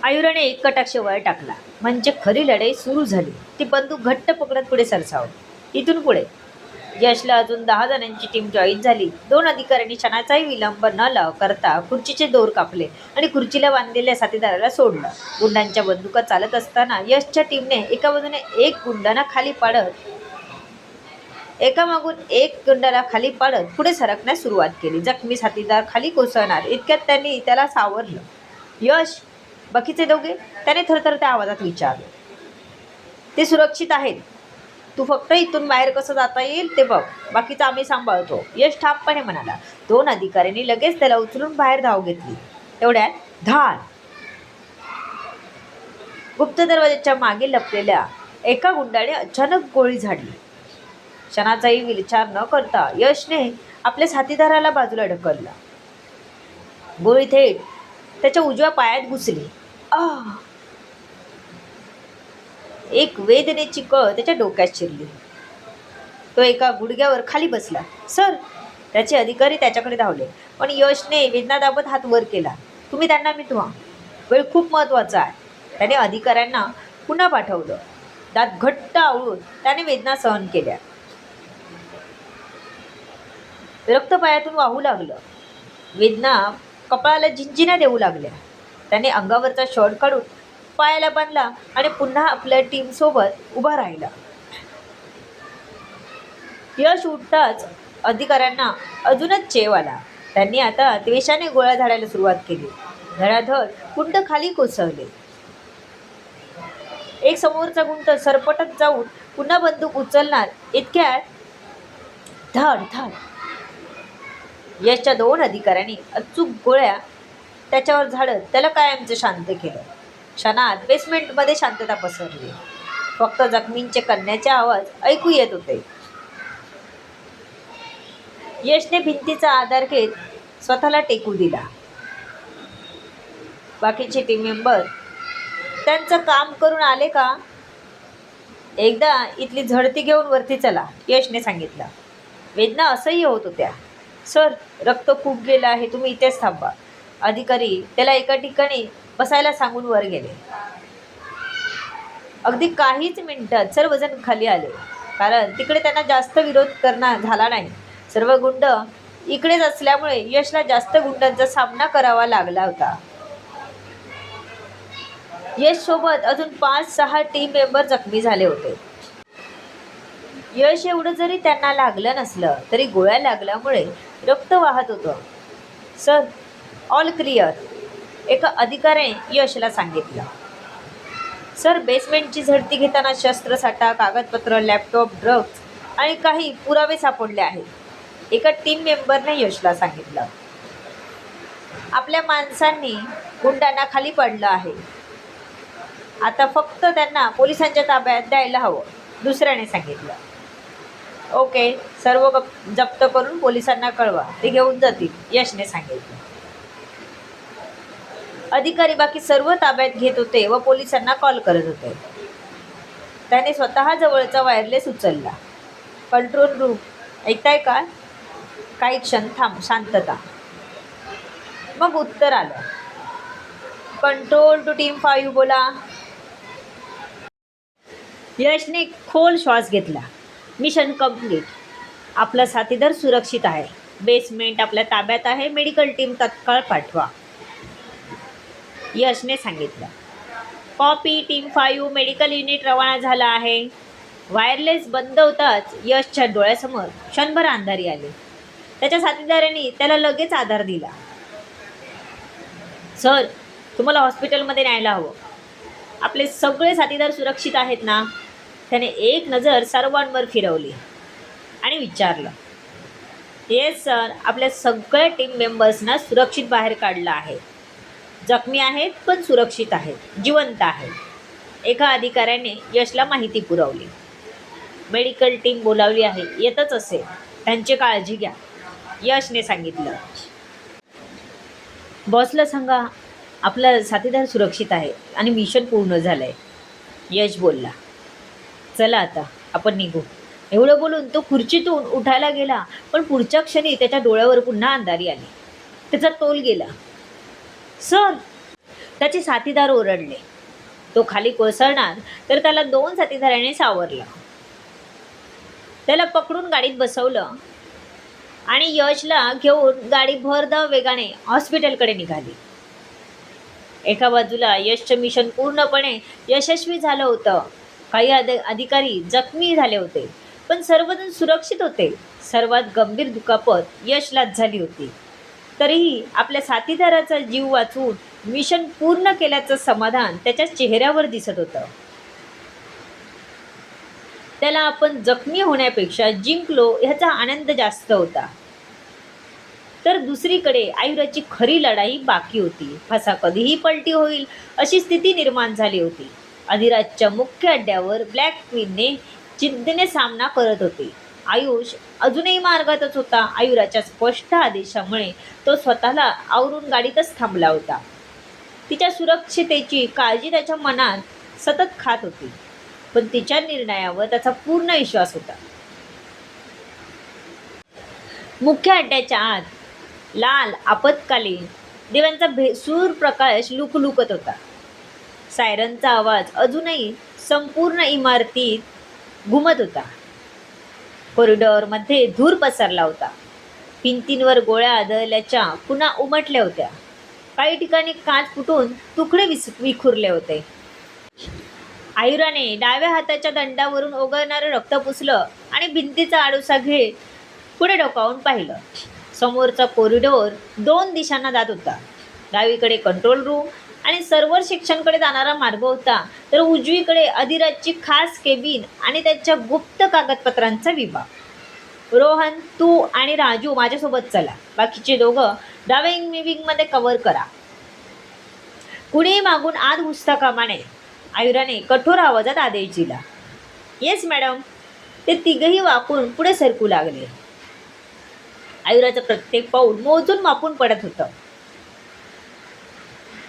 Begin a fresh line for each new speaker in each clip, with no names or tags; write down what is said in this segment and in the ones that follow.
आयुराने एक कटाक्ष वर टाकला म्हणजे खरी लढाई सुरू झाली. ती बंदूक घट्ट पकडत पुढे सरसावली. इथून पुढे यशला अजून 10 जणांची टीम जॉईन झाली. 2 अधिकाऱ्यांनी क्षणाचाही विलंब न करता खुर्चीचे दोर कापले आणि खुर्चीला बांधलेल्या साथीदाराला सोडलं. गुंडांच्या बंदुका चालत असताना यशच्या टीमने एका बाजूने एकामागून एक गुंडाला खाली पाडत पुढे सरकण्यास सुरुवात केली. जखमी साथीदार खाली कोसळणार इतक्यात त्यांनी त्याला सावरलं. यश, बाकीचे दोघे? त्याने थरथरत्या आवाजात विचारले. ते सुरक्षित आहेत. तू फक्त इथून बाहेर कसं जाता येईल ते बघ. बाकीचं आम्ही सांभाळतो, यश ठामपणे म्हणाला. 2 अधिकाऱ्यांनी लगेच त्याला उचलून बाहेर धाव घेतली. तेवढ्यात धाड! गुप्त दरवाजाच्या मागे लपलेल्या एका गुंडाने अचानक गोळी झाडली. क्षणाचाही विचार न करता यशने आपल्या साथीदाराला बाजूला ढकलला. गोळी थेट त्याच्या उजव्या पायात घुसली. एक वेदनेची कळ त्याच्या डोक्यात शिरली. तो एका गुडघ्यावर खाली बसला. सर! त्याचे अधिकारी त्याच्याकडे धावले, पण यशने वेदना दाबत हात वर केला. तुम्ही त्यांना मिटवा, वेळ खूप महत्त्वाचा आहे. त्याने अधिकाऱ्यांना पुन्हा पाठवलं. दात घट्ट आवळून त्याने वेदना सहन केल्या. रक्त पायातून वाहू लागलं. वेदना कपाळाला झिंझिण्या देऊ लागल्या. त्याने अंगावरचा शर्ट काढून पायाला बांधला आणि पुन्हा आपल्या टीमसोबत उभा राहिला. यश उठताच अधिकाऱ्यांना अजूनच चेव आला. त्यांनी आता द्वेषाने गोळ्या झाडायला सुरुवात केली. धडाधड गुंड खाली कोसळले. एक समोरचा गुंड सरपटत जाऊन पुन्हा बंदूक उचलणार इतक्यात धड धड! यशच्या 2 अधिकाऱ्यांनी अचूक गोळ्या त्याच्यावर झाडत त्याला कायमचं शांत केलं. क्षणात बेसमेंटमध्ये शांतता पसरली. फक्त जखमींचे कण्याचे आवाज ऐकू येत होते. यशने भिंतीचा आधार घेत स्वतःला टेकू दिला. बाकीचे टीम मेंबर त्यांचं काम करून आले का? एकदा इथली झडती घेऊन वरती चला, यशने सांगितलं. वेदना असह्य होत होत्या. सर, रक्त खूप गेलं आहे, तुम्ही इथेच थांबा. अधिकारी त्याला एका ठिकाणी बसायला सांगून वर गेले. अगदी काहीच मिनिटात सर्वजण खाली आले, कारण तिकडे त्यांना जास्त विरोध करणार झाला नाही. सर्व गुंड इकडेच असल्यामुळे यशला जास्त गुंडांचा सामना करावा लागला होता. यश सोबत अजून 5-6 टीम मेंबर जखमी झाले होते. यश एवढं जरी त्यांना लागलं नसलं तरी गोळ्या लागल्यामुळे रक्त वाहत होतं. सर, ऑल क्लिअर, एका अधिकाऱ्याने यशला सांगितलं. सर, बेसमेंटची झडती घेताना शस्त्रसाठा, कागदपत्र, लॅपटॉप, ड्रग्ज आणि काही पुरावे सापडले आहेत, एका टीम मेंबरने यशला सांगितलं. आपल्या माणसांनी गुंडांना खाली पाडलं आहे. आता फक्त त्यांना पोलिसांच्या ताब्यात द्यायला हवं, दुसऱ्याने सांगितलं. ओके, सर्व जप्त करून पोलिसांना कळवा, ते घेऊन जातील, यशने सांगितलं. अधिकारी बाकी सर्व ताब्यात घेत होते व पोलिसांना कॉल करत होते. त्याने स्वतः जवळचा वायरलेस उचलला. कंट्रोल रूम, ऐकताय का? काही क्षण शांतता. मग उत्तर आलं. कंट्रोल टू टीम 5, बोला. यशने खोल श्वास घेतला. Mission complete. आपला साथीदार सुरक्षित आहे. बेसमेंट आपल्या ताब्यात आहे. मेडिकल टीम तत्काळ पाठवा, यशने सांगितलं. कॉपी. टीम 5 मेडिकल युनिट रवाना झाला आहे. वायरलेस बंद होताच यशच्या डोळ्यासमोर क्षणभर अंधारी आली. त्याच्या साथीदारांनी त्याला लगेच आधार दिला. सर, तुम्हाला हॉस्पिटलमध्ये न्यायला हवं. आपले सगळे साथीदार सुरक्षित आहेत ना? त्याने एक नजर सर्वांवर फिरवली आणि विचारलं. येस सर, आपल्या सगळ्या टीम मेंबर्सना सुरक्षित बाहेर काढलं आहे. जखमी आहेत पण सुरक्षित आहेत, जिवंत आहेत, एका अधिकाऱ्याने यशला माहिती पुरवली. मेडिकल टीम बोलावली आहे, येतच असेल, त्यांची काळजी घ्या, यशने सांगितलं. बॉसला सांगा आपला साथीदार सुरक्षित आहे आणि मिशन पूर्ण झालं आहे, यश बोलला. चला आता आपण निघू. एवढं बोलून तो खुर्चीतून उठायला गेला, पण पुढच्या क्षणी त्याच्या डोळ्यावर पुन्हा अंधारी आली. त्याचा तोल गेला. सर, त्याचे साथीदार ओरडले. तो खाली कोसळणार तर त्याला 2 साथीदारांनी सावरलं. त्याला पकडून गाडीत बसवलं आणि यशला घेऊन गाडी भरधाव वेगाने हॉस्पिटलकडे निघाली. एका बाजूला यशचं मिशन पूर्णपणे यशस्वी झालं होतं. काही अधिकारी जखमी झाले होते, पण सर्वजण सुरक्षित होते. सर्वात गंभीर दुखापत यशलाच झाली होती. तरीही आपल्या साथीदाराचा जीव वाचवून मिशन पूर्ण केल्याचं समाधान त्याच्या चेहऱ्यावर दिसत होतं. त्याला आपण जखमी होण्यापेक्षा जिंकलो ह्याचा आनंद जास्त होता. तर दुसरीकडे आयुराची खरी लढाई बाकी होती. फसा कधीही पलटी होईल अशी स्थिती निर्माण झाली होती. अधिराजच्या मुख्य अड्ड्यावर ब्लॅक क्वीनने जिद्दीने सामना करत होते. आयुष अजूनही मार्गातच होता. आयुराच्या स्पष्ट आदेशामुळे तो स्वतःला आवरून गाडीतच थांबला होता. तिच्या सुरक्षितेची काळजी त्याच्या मनात सतत खात होती, पण तिच्या निर्णयावर त्याचा पूर्ण विश्वास होता. मुख्य अड्ड्याच्या आत लाल आपत्कालीन दिव्यांचा भेसूर प्रकाश लुकलुकत होता. सायरनचा आवाज अजूनही संपूर्ण इमारतीत घुमत होता. कॉरिडॉरमध्ये धूर पसरला होता. भिंतींवर गोळ्या आदळल्याच्या पुन्हा उमटल्या होत्या. काही ठिकाणी काच फुटून तुकडे विखुरले होते. आयुराने डाव्या हाताच्या दंडावरून ओघळणारं रक्त पुसलं आणि भिंतीचा आडोसा घेत पुढे डोकावून पाहिलं. समोरचा कॉरिडॉर 2 दिशांना जात होता. डावीकडे कंट्रोल रूम आणि सर्व्हर सेक्शनकडे जाणारा मार्ग होता, तर उजवीकडे अधिराजची खास केबिन आणि त्याच्या गुप्त कागदपत्रांचा विभाग. रोहन, तू आणि राजू माझ्यासोबत चला. बाकीचे दोघं डाव्या विंगमध्ये कव्हर करा. कुणीही मागून आत घुसता कामा नये. आयुराने कठोर आवाजात आदेश दिला. Yes madam. ते तिघही वाकून पुढे सरकू लागले. आयुराचं प्रत्येक पाऊल मोजून मापून पडत होतं.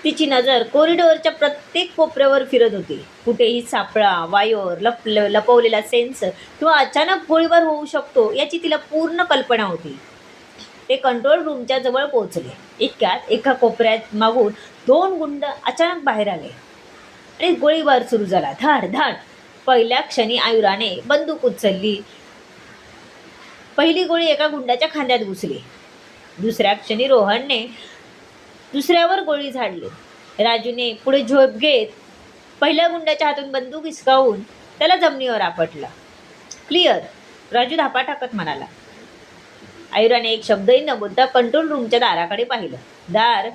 तिची नजर कॉरिडॉरच्या प्रत्येक कोपऱ्यावर फिरत होती. कुठेही सापळा, वायर, लपवलेला सेन्सर किंवा अचानक गोळीबार होऊ शकतो याची तिला पूर्ण कल्पना होती. ते कंट्रोल रूमच्या जवळ पोहोचले. इतक्यात एका कोपऱ्यात मागून 2 गुंड अचानक बाहेर आले आणि गोळीबार सुरू झाला. धाड धाड. पहिल्या क्षणी आयुराने बंदूक उचलली. पहिली गोळी एका गुंडाच्या खांद्यात घुसली. दुसऱ्या क्षणी रोहनने दुसऱ्यावर गोळी झाडली. राजूने पुढे झोप घेत पहिल्या गुंडाच्या हातून बंदूक हिसकावून त्याला जमिनीवर आपटला. क्लिअर. राजू धापा टाकत म्हणाला. आयुराने एक शब्दही न बोलता कंट्रोल रूमच्या दाराकडे पाहिलं. दार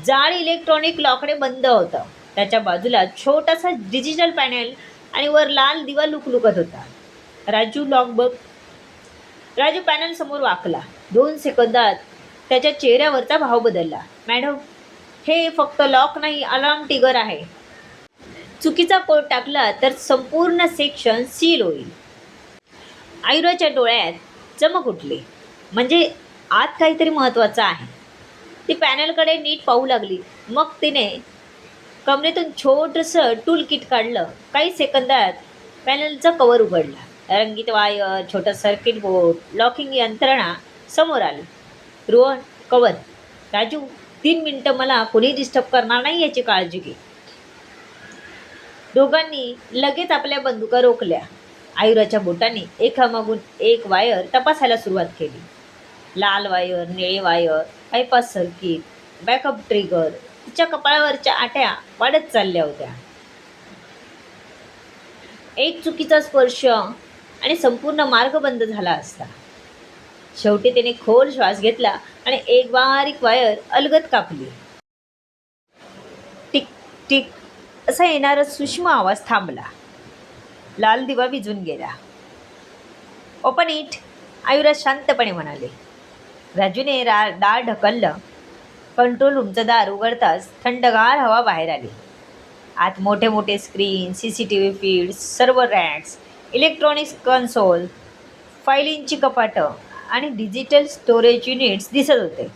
जाड इलेक्ट्रॉनिक लॉकने बंद होतं. त्याच्या बाजूला छोटासा डिजिटल पॅनेल आणि वर लाल दिवा लुकलुकत होता. राजू लॉक बघ. राजू पॅनल समोर वाकला. 2 सेकंदात त्याच्या चेहऱ्यावरचा भाव बदलला. मॅडम, हे फक्त लॉक नाही, अलार्म ट्रिगर आहे. चुकीचा कोड टाकला तर संपूर्ण सेक्शन सील होईल. आयुराच्या डोळ्यात चमक उठली. म्हणजे आत काहीतरी महत्त्वाचं आहे. ती पॅनलकडे नीट पाहू लागली. मग तिने कमरेतून छोटंसं टूल किट काढलं. काही सेकंदात पॅनलचं कवर उघडलं. रंगीत वायर, छोटं सर्किट बोर्ड, लॉकिंग यंत्रणा समोर आली. रोहन, कवर. राजू, 3 मिनटं मला कोणी डिस्टर्ब करणार नाही याची काळजी घे. दोघांनी लगेच आपल्या बंदुका रोखल्या. आयुराच्या बोटांनी एकामागून एक वायर तपासायला सुरुवात केली. लाल वायर, निळे wire, bypass circuit, backup trigger. तिच्या कपाळावरच्या आट्या वाढत चालल्या होत्या. एक चुकीचा स्पर्श आणि संपूर्ण मार्ग बंद झाला असता. शेवटी तिने खोल श्वास घेतला आणि एक बारीक वायर अलगद कापली. टिक टिक असा येणारा सूक्ष्म आवाज थांबला. लाल दिवा विझून गेला. ओपन इट, आयुराज शांतपणे म्हणाले. राजूने दार ढकललं. कंट्रोल रूमचं दार उघडताच थंडगार हवा बाहेर आली. आत मोठे मोठे screen, CCTV feeds, server racks, electronics console, फायलींची कपाटं आणि डिजिटल स्टोरेज युनिट्स दिसत होते.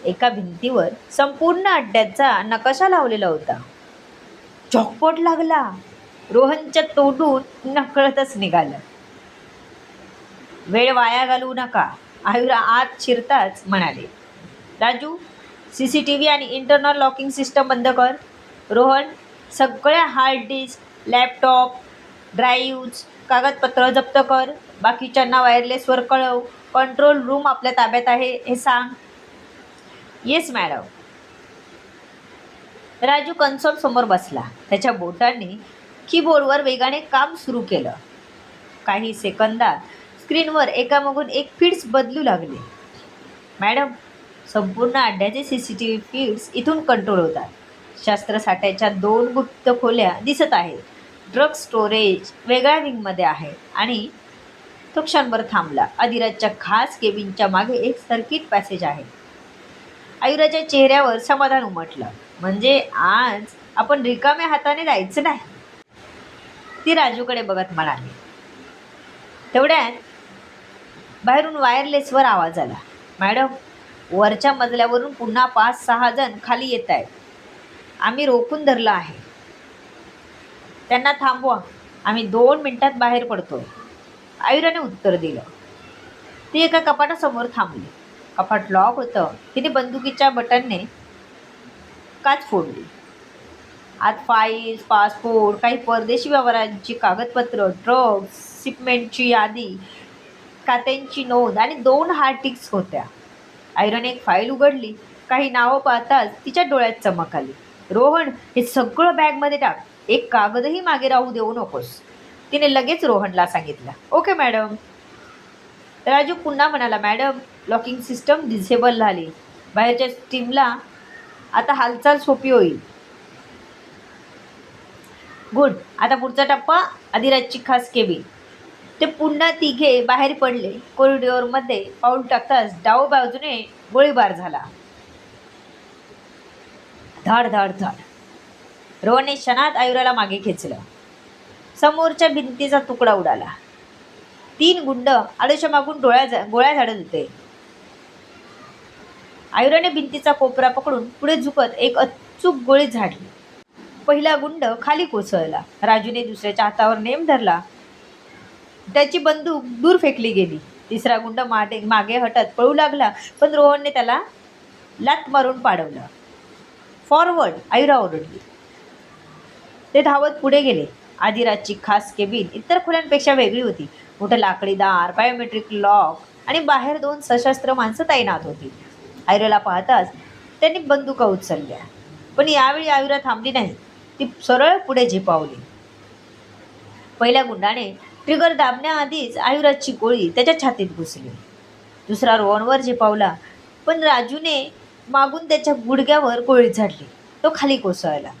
एका भिंतीवर संपूर्ण अड्ड्याचा नकाशा लावलेला होता. जॉकपॉट लागला. रोहनच्या तोंडून नकळतच निघालं. वेळ वाया घालवू नका, आयुरा आत शिरताच म्हणाले. राजू, CCTV आणि इंटरनल लॉकिंग सिस्टम बंद कर. रोहन, सगळ्या हार्ड डिस्क, लॅपटॉप, ड्राईव्ह्ज, कागदपत्र जप्त कर. बाकीच्यांना वायरलेसवर कळव. कंट्रोल रूम आपल्या ताब्यात आहे हे सांग. Yes madam. राजू कन्सोल समोर बसला. त्याच्या बोटांनी कीबोर्डवर वेगाने काम सुरू केलं. काही सेकंदात स्क्रीनवर एकामागून एक फीड्स बदलू लागले. मॅडम, संपूर्ण अड्ड्याचे CCTV फीड्स इथून कंट्रोल होतात. शस्त्रसाठ्याच्या 2 गुप्त खोल्या दिसत आहेत. ड्रग स्टोरेज वेगळ्या विंगमध्ये आहे. आणि तो क्षणभर थांबला. अधिराजच्या खास केबिनच्या मागे एक सर्किट पॅसेज आहे. आयुराच्या चेहऱ्यावर समाधान उमटलं. म्हणजे आज आपण रिकाम्या हाताने जायचं नाही. ती राजूकडे बघत म्हणाली. तेवढ्यात बाहेरून वायरलेसवर आवाज आला. मॅडम, वरच्या मजल्यावरून पुन्हा 5-6 जण खाली येत आहेत. आम्ही रोखून धरलं आहे. त्यांना थांबवा. आम्ही 2 मिनिटात बाहेर पडतोय. आयुराने उत्तर दिलं. ती एका कपाटासमोर थांबली. कपाट लॉक होतं. तिने बंदुकीच्या बटनने काच फोडली. आत फाईल्स, पासपोर्ट, काही परदेशी व्यवहारांची कागदपत्र, ड्रग्ज, शिपमेंटची यादी, खात्यांची नोंद आणि 2 हार्ड डिस्क होत्या. आयरन एक फाईल उघडली. काही नावं पाहताच तिच्या डोळ्यात चमक आली. रोहन, हे सगळं बॅगमध्ये टाक. एक कागदही मागे राहू देऊ नकोस. तिने लगेच रोहनला सांगितलं. Okay madam. राजू पुन्हा म्हणाला. मॅडम, लॉकिंग सिस्टम डिसेबल झाली. बाहेरच्या टीमला आता हालचाल सोपी होईल. गुड. आता पुढचा टप्पा, अधिराजची खास केबिन. ते पुन्हा तिघे बाहेर पडले. कॉरिडॉरमध्ये पाऊल टाकताच डाव बाजूने गोळीबार झाला. धाड धाड धाड. रोहनने क्षणात आयुराला मागे खेचलं. समोरच्या भिंतीचा तुकडा उडाला. 3 गुंड आडोशा मागून गोळ्या झाडत होते. आयुराने भिंतीचा कोपरा पकडून पुढे झुकत एक अचूक गोळी झाडली. पहिला गुंड खाली कोसळला. राजूने दुसऱ्याच्या हातावर नेम धरला. त्याची बंदूक दूर फेकली गेली. तिसरा गुंड मागे हटत पळू लागला. पण रोहनने त्याला लाथ मारून पाडवलं. फॉरवर्ड, आयुरा ओरडली. ते धावत पुढे गेले. अधिराजची खास केबिन इतर खोल्यांपेक्षा वेगळी होती. मोठं लाकडी दार, बायोमेट्रिक लॉक आणि बाहेर 2 सशस्त्र माणसं तैनात होती. आयुराला पाहताच त्यांनी बंदुका उचलल्या. पण यावेळी आयुरा थांबली नाही. ती सरळ पुढे झेपावली. पहिल्या गुंडाने ट्रिगर दाबण्याआधीच आयुराची गोळी त्याच्या छातीत घुसली. दुसरा रोहनवर झेपावला. पण राजूने मागून त्याच्या गुडघ्यावर गोळी झाडली. तो खाली कोसळला.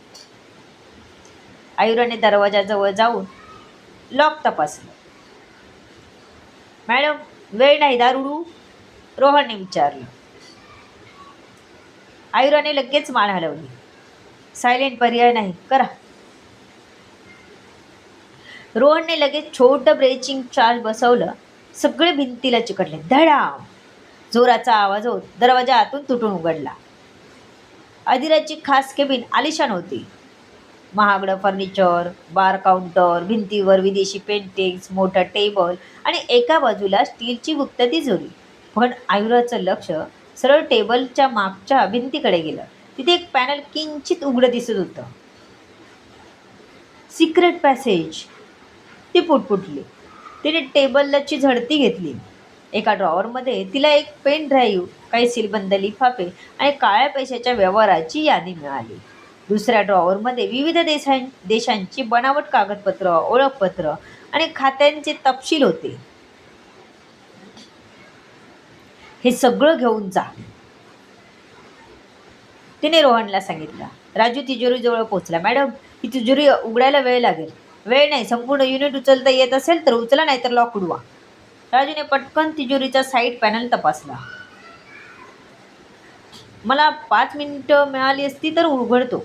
आयुराने दरवाजाजवळ जाऊन लॉक तपासलं. मॅडम, वेळ नाही, दार उडू? रोहनने विचारलं. आयुराने लगेच मान हलवली. सायलेंट, पर्याय नाही, करा. रोहनने लगेच छोटं ब्रेचिंग चार्ज बसवलं. सगळे भिंतीला चिकटले. धडाम. जोराचा आवाज होत दरवाजा आतून तुटून उघडला. अधिराजची खास केबिन आलिशान होती. महागडं फर्निचर, बार काउंटर, भिंतीवर विदेशी पेंटिंग्स, मोठा टेबल आणि एका बाजूला स्टीलची गुप्त तिजोरी. पण आयुराचं लक्ष सरळ टेबलच्या मागच्या भिंतीकडे गेलं. तिथे एक पॅनल किंचित उघडं दिसत होतं. Secret passage. ती पुटपुटली. तिने टेबलची झडती घेतली. एका ड्रॉवरमध्ये तिला एक पेन ड्राईव्ह, काही सीलबंद लिफाफे आणि काळ्या पैशाच्या व्यवहाराची यादी मिळाली. दुसऱ्या ड्रॉवरमध्ये विविध देशांची बनावट कागदपत्र, ओळखपत्र आणि खात्यांचे तपशील होते. हे सगळं घेऊन जा, तिने रोहनला सांगितलं. राजू तिजोरीजवळ पोहोचला. मॅडम, ही तिजोरी उघडायला वेळ लागेल. वेळ नाही, संपूर्ण युनिट उचलता येत असेल तर उचला, नाहीतर लॉक उडवा. राजूने पटकन तिजोरीचा साईड पॅनल तपासला. मला 5 मिनिटं मिळाली असती तर उघडतो.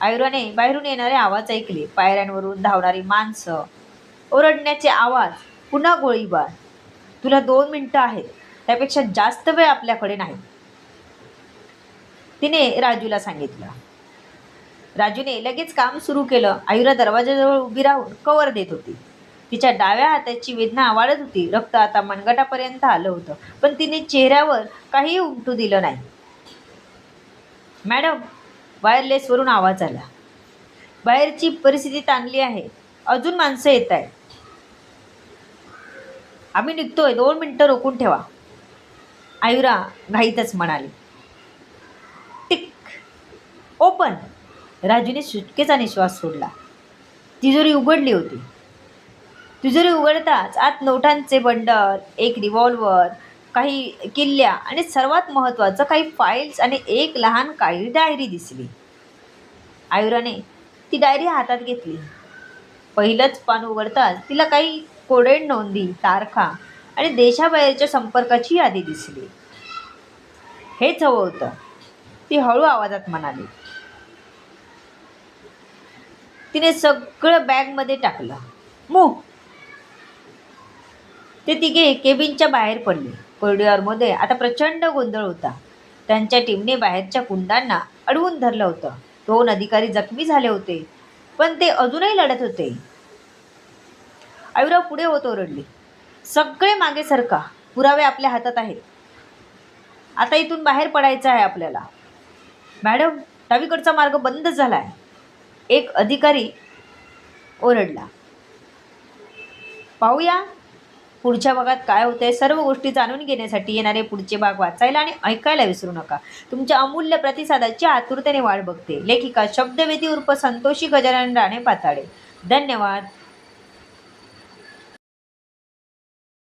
आयुराने बाहेरून येणारे आवाज ऐकले. पायऱ्यांवरून धावणारी माणसं, ओरडण्याचे आवाज, पुन्हा गोळीबार. तुला 2 मिनिटं आहेत. त्यापेक्षा जास्त वेळ आपल्याकडे नाही, तिने राजूला सांगितलं. राजूने लगेच काम सुरू केलं. आयुरा दरवाजाजवळ उभी राहून कवर देत होती. तिच्या डाव्या हाताची वेदना वाढत होती. रक्त आता मनगटापर्यंत आलं होतं. पण तिने चेहऱ्यावर काहीही उमटू दिलं नाही. मॅडम, वायरलेसवरून आवाज आला. बाहेरची परिस्थिती ताणली आहे. अजून माणसं येत आहेत. आम्ही निघतोय, 2 मिनिटं रोखून ठेवा. आयुरा घाईतच म्हणाली. टिक. ओपन. राजूने सुटकेचा निश्वास सोडला. तिजोरी उघडली होती. तिजोरी उघडताच आत नोटांचे बंडल, एक रिव्हॉल्वर, काही किल्ल्या आणि सर्वात महत्त्वाचं काही फाईल्स आणि एक लहान काळी डायरी दिसली. आयुराने ती डायरी हातात घेतली. पहिलंच पान उघडताच तिला काही कोडेड नोंदी, तारखा आणि देशाबाहेरच्या संपर्काची यादी दिसली. हेच हवं होतं, ती हळू आवाजात म्हणाली. तिने सगळं बॅगमध्ये टाकलं. मूव. ते तिघे केबिनच्या बाहेर पडले. कॉरिडॉरमध्ये आता प्रचंड गोंधळ होता. त्यांच्या टीमने बाहेरच्या कुंडांना अडवून धरलं होतं. 2 अधिकारी जखमी झाले होते, पण ते अजूनही लढत होते. आयुरा पुढे होत ओरडली. सगळे मागे सरका. पुरावे आपल्या हातात आहेत. आता इथून बाहेर पडायचं आहे आपल्याला. मॅडम, डावीकडचा मार्ग बंद झालाय, एक अधिकारी ओरडला. पाहूया पुढच्या भागात काय होतंय. सर्व गोष्टी जाणून घेण्यासाठी येणारे पुढचे भाग वाचायला आणि ऐकायला विसरू नका. तुमच्या अमूल्य प्रतिसादाची आतुरतेने वाट बघते. लेखिका शब्दवेदी उर्फ संतोषी गजानन राणे पाताडे. धन्यवाद.